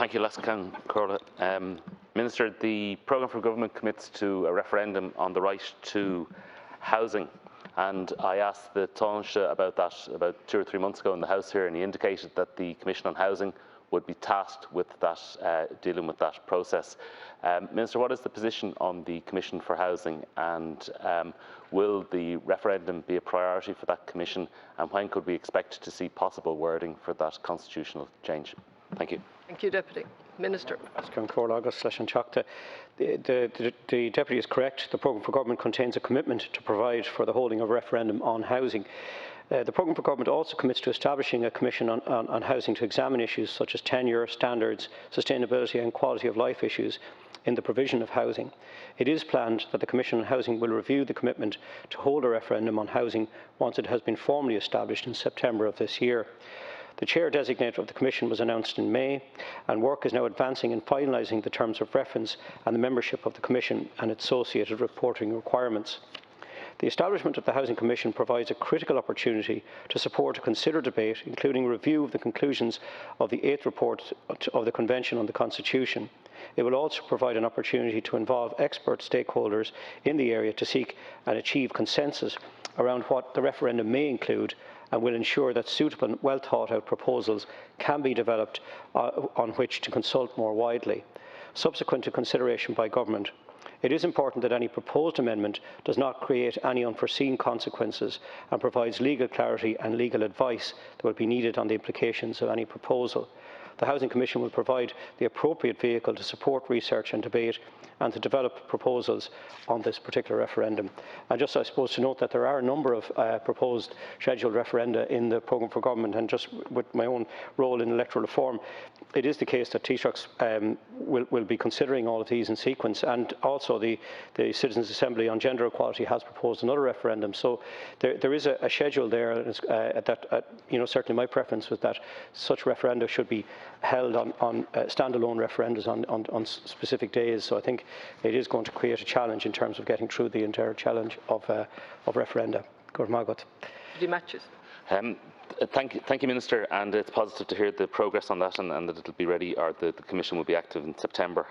Thank you, Lascan Corla. Minister, the programme for government commits to a referendum on the right to housing, and I asked the Taoiseach about that about 2 or 3 months ago in the House here, and he indicated that the Commission on Housing would be tasked with that, dealing with that process. Minister, what is the position on the Commission for Housing, and will the referendum be a priority for that Commission, and when could we expect to see possible wording for that constitutional change? Thank you. Thank you, Deputy. Minister. The Deputy is correct. The programme for government contains a commitment to provide for the holding of a referendum on housing. The programme for government also commits to establishing a commission on housing to examine issues such as tenure, standards, sustainability and quality of life issues in the provision of housing. It is planned that the Commission on Housing will review the commitment to hold a referendum on housing once it has been formally established in September of this year. The chair-designate of the Commission was announced in May, and work is now advancing in finalising the terms of reference and the membership of the Commission and its associated reporting requirements. The establishment of the Housing Commission provides a critical opportunity to support a considered debate, including review of the conclusions of the 8th report of the Convention on the Constitution. It will also provide an opportunity to involve expert stakeholders in the area to seek and achieve consensus around what the referendum may include, and will ensure that suitable and well thought out proposals can be developed on which to consult more widely. Subsequent to consideration by Government, it is important that any proposed amendment does not create any unforeseen consequences and provides legal clarity and legal advice that will be needed on the implications of any proposal. The Housing Commission will provide the appropriate vehicle to support research and debate and to develop proposals on this particular referendum. And just, I suppose, to note that there are a number of proposed scheduled referenda in the programme for government, and just with my own role in electoral reform, it is the case that Taoiseach will be considering all of these in sequence, and also the Citizens' Assembly on Gender Equality has proposed another referendum. So there is a schedule there, certainly my preference was that such referenda should be held on standalone referendums on specific days. So I think it is going to create a challenge in terms of getting through the entire challenge of referenda. Thank you, Minister, and it's positive to hear the progress on that, and that it'll be ready, or the Commission will be active in September.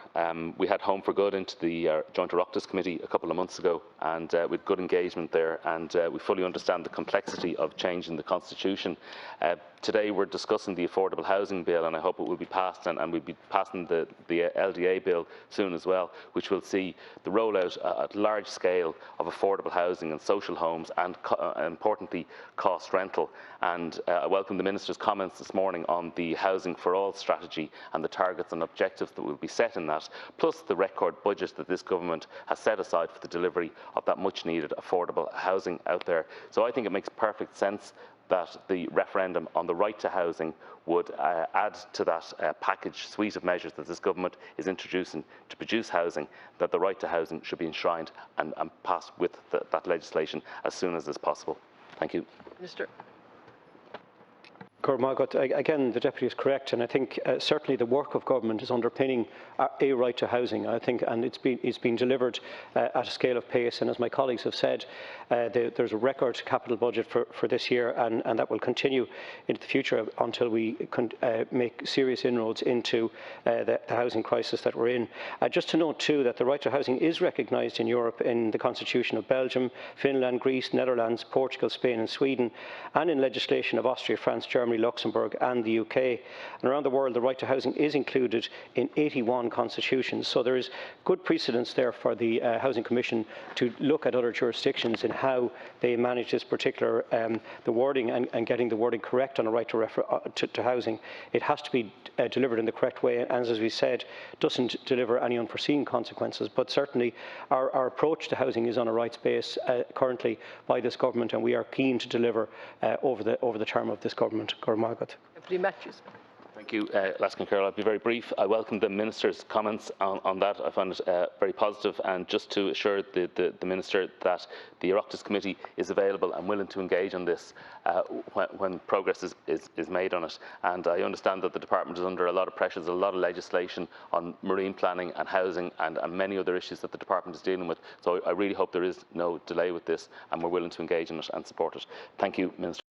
We had Home for Good into the Joint Oireachtas Committee a couple of months ago, and with good engagement there, and we fully understand the complexity of changing the Constitution. Today we're discussing the Affordable Housing Bill, and I hope it will be passed, and we'll be passing the LDA bill soon as well, which will see the rollout at large scale of affordable housing and social homes, and importantly cost rental. And I welcome the Minister's comments this morning on the Housing for All strategy and the targets and objectives that will be set in that, plus the record budget that this government has set aside for the delivery of that much needed affordable housing out there. So I think it makes perfect sense that the referendum on the right to housing would add to that package suite of measures that this government is introducing to produce housing, that the right to housing should be enshrined and passed with that legislation as soon as is possible. Thank you. Minister. Again, the Deputy is correct, and I think certainly the work of government is underpinning a right to housing. I think, and it's been delivered at a scale of pace. And as my colleagues have said, there's a record capital budget for this year, and that will continue into the future until we make serious inroads into the housing crisis that we're in. Just to note too that the right to housing is recognised in Europe in the Constitution of Belgium, Finland, Greece, Netherlands, Portugal, Spain, and Sweden, and in legislation of Austria, France, Germany, Luxembourg and the UK. And around the world, the right to housing is included in 81 constitutions. So there is good precedence there for the Housing Commission to look at other jurisdictions in how they manage this particular, the wording and getting the wording correct on a right to housing. It has to be delivered in the correct way, and as we said, doesn't deliver any unforeseen consequences. But certainly our approach to housing is on a rights base currently by this government, and we are keen to deliver over the term of this government. Deputy Matthews. Thank you, Lascan Carroll. I'll be very brief. I welcome the Minister's comments on that. I find it very positive, and just to assure the Minister that the Oireachtas Committee is available and willing to engage on this when progress is made on it. And I understand that the Department is under a lot of pressure. There's a lot of legislation on marine planning and housing and many other issues that the Department is dealing with. So I really hope there is no delay with this, and we're willing to engage in it and support it. Thank you, Minister.